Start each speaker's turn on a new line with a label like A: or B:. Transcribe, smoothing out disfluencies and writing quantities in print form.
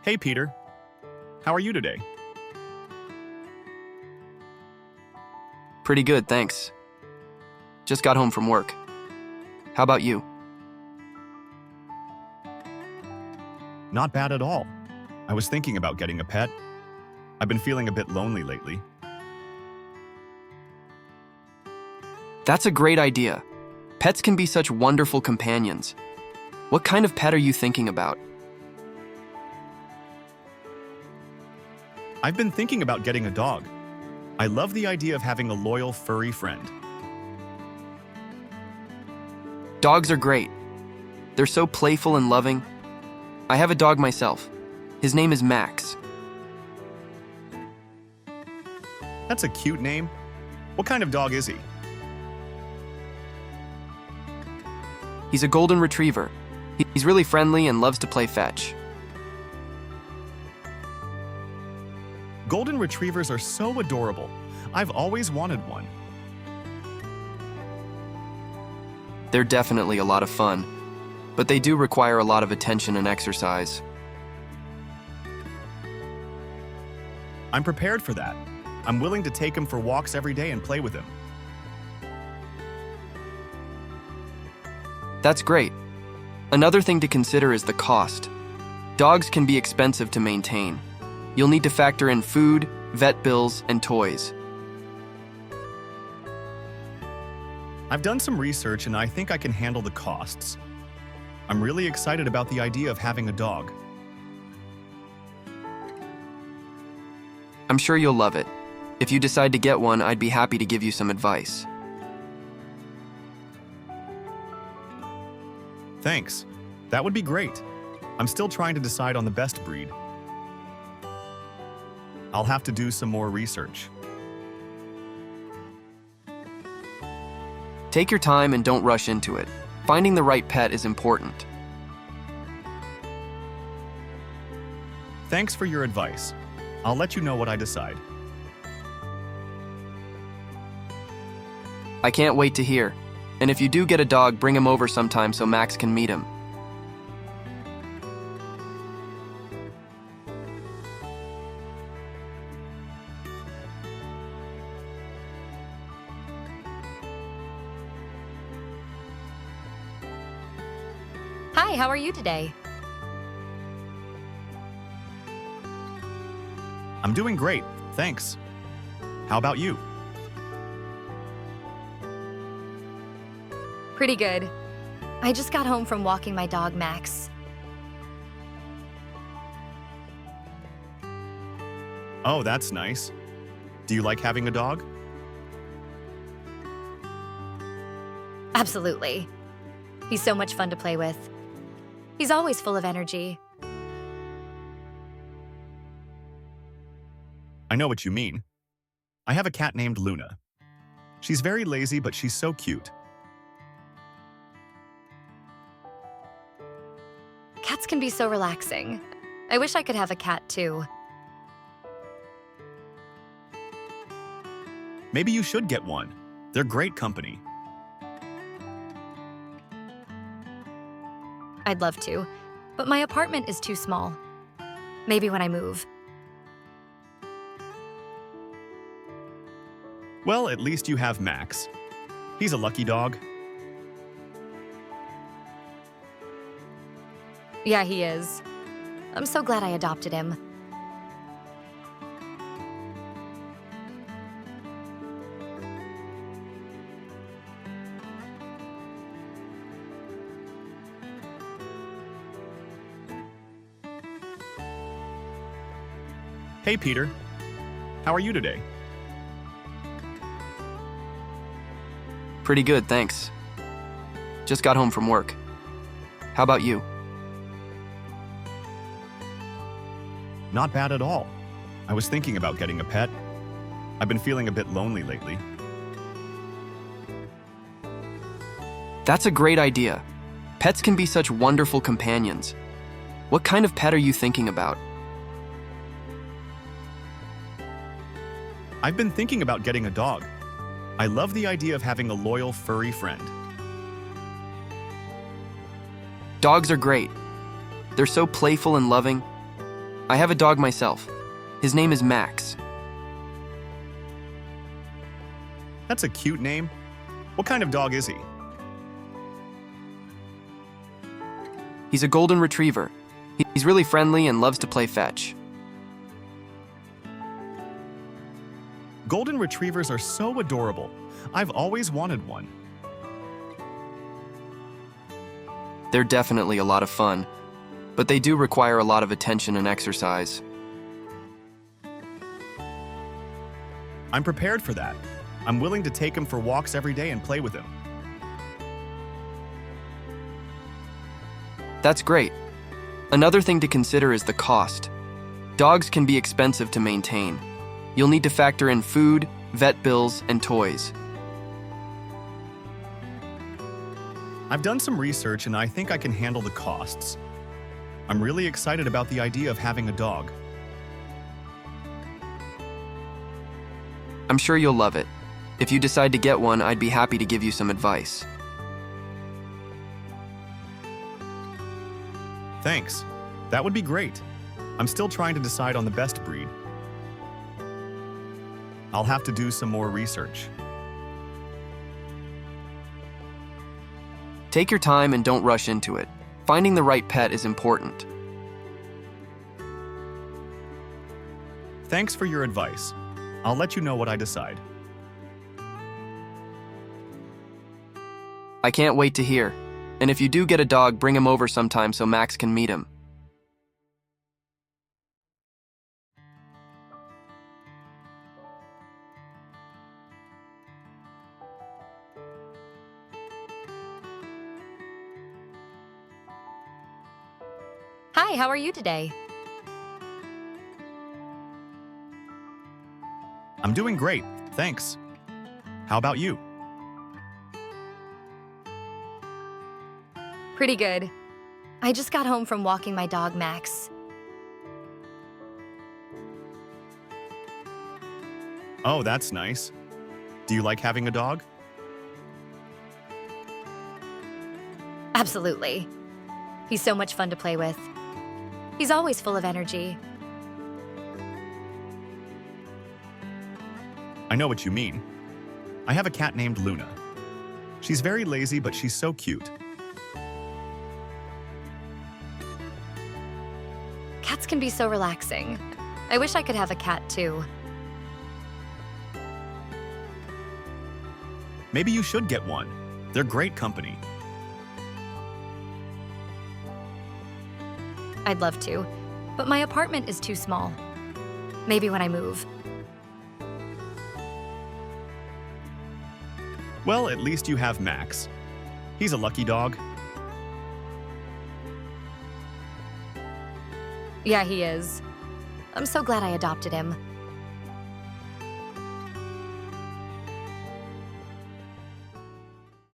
A: Hey, Peter. How are you today?
B: Pretty good, thanks. Just got home from work. How about you?
A: Not bad at all. I was thinking about getting a pet. I've been feeling a bit lonely lately.
B: That's a great idea. Pets can be such wonderful companions. What kind of pet are you thinking about?
A: I've been thinking about getting a dog. I love the idea of having a loyal, furry friend.
B: Dogs are great. They're so playful and loving. I have a dog myself. His name is Max.
A: That's a cute name. What kind of dog is he?
B: He's a golden retriever. He's really friendly and loves to play fetch.
A: Golden retrievers are so adorable. I've always wanted one.
B: They're definitely a lot of fun, but they do require a lot of attention and exercise.
A: I'm prepared for that. I'm willing to take him for walks every day and play with him.
B: That's great. Another thing to consider is the cost. Dogs can be expensive to maintain. You'll need to factor in food, vet bills, and toys.
A: I've done some research and I think I can handle the costs. I'm really excited about the idea of having a dog.
B: I'm sure you'll love it. If you decide to get one, I'd be happy to give you some advice.
A: Thanks. That would be great. I'm still trying to decide on the best breed. I'll have to do some more research.
B: Take your time and don't rush into it. Finding the right pet is important.
A: Thanks for your advice. I'll let you know what I decide.
B: I can't wait to hear. And if you do get a dog, bring him over sometime so Max can meet him.
C: Hi, how are you today?
A: I'm doing great, thanks. How about you?
C: Pretty good. I just got home from walking my dog, Max.
A: Oh, that's nice. Do you like having a dog?
C: Absolutely. He's so much fun to play with. He's always full of energy.
A: I know what you mean. I have a cat named Luna. She's very lazy, but she's so cute.
C: Cats can be so relaxing. I wish I could have a cat too.
A: Maybe you should get one. They're great company.
C: I'd love to, but my apartment is too small. Maybe when I move.
A: Well, at least you have Max. He's a lucky dog.
C: Yeah, he is. I'm so glad I adopted him.
A: Hey, Peter. How are you today?
B: Pretty good, thanks. Just got home from work. How about you?
A: Not bad at all. I was thinking about getting a pet. I've been feeling a bit lonely lately.
B: That's a great idea. Pets can be such wonderful companions. What kind of pet are you thinking about?
A: I've been thinking about getting a dog. I love the idea of having a loyal, furry friend.
B: Dogs are great. They're so playful and loving. I have a dog myself. His name is Max.
A: That's a cute name. What kind of dog is he?
B: He's a golden retriever. He's really friendly and loves to play fetch.
A: Golden retrievers are so adorable. I've always wanted one.
B: They're definitely a lot of fun, but they do require a lot of attention and exercise.
A: I'm prepared for that. I'm willing to take him for walks every day and play with him.
B: That's great. Another thing to consider is the cost. Dogs can be expensive to maintain. You'll need to factor in food, vet bills, and toys.
A: I've done some research and I think I can handle the costs. I'm really excited about the idea of having a dog.
B: I'm sure you'll love it. If you decide to get one, I'd be happy to give you some advice.
A: Thanks. That would be great. I'm still trying to decide on the best breed. I'll have to do some more research.
B: Take your time and don't rush into it. Finding the right pet is important.
A: Thanks for your advice. I'll let you know what I decide.
B: I can't wait to hear. And if you do get a dog, bring him over sometime so Max can meet him.
C: Hi, how are you today?
A: I'm doing great, thanks. How about you?
C: Pretty good. I just got home from walking my dog, Max.
A: Oh, that's nice. Do you like having a dog?
C: Absolutely. He's so much fun to play with. He's always full of energy.
A: I know what you mean. I have a cat named Luna. She's very lazy, but she's so cute.
C: Cats can be so relaxing. I wish I could have a cat too.
A: Maybe you should get one. They're great company.
C: I'd love to, but my apartment is too small. Maybe when I move.
A: Well, at least you have Max. He's a lucky dog.
C: Yeah, he is. I'm so glad I adopted him.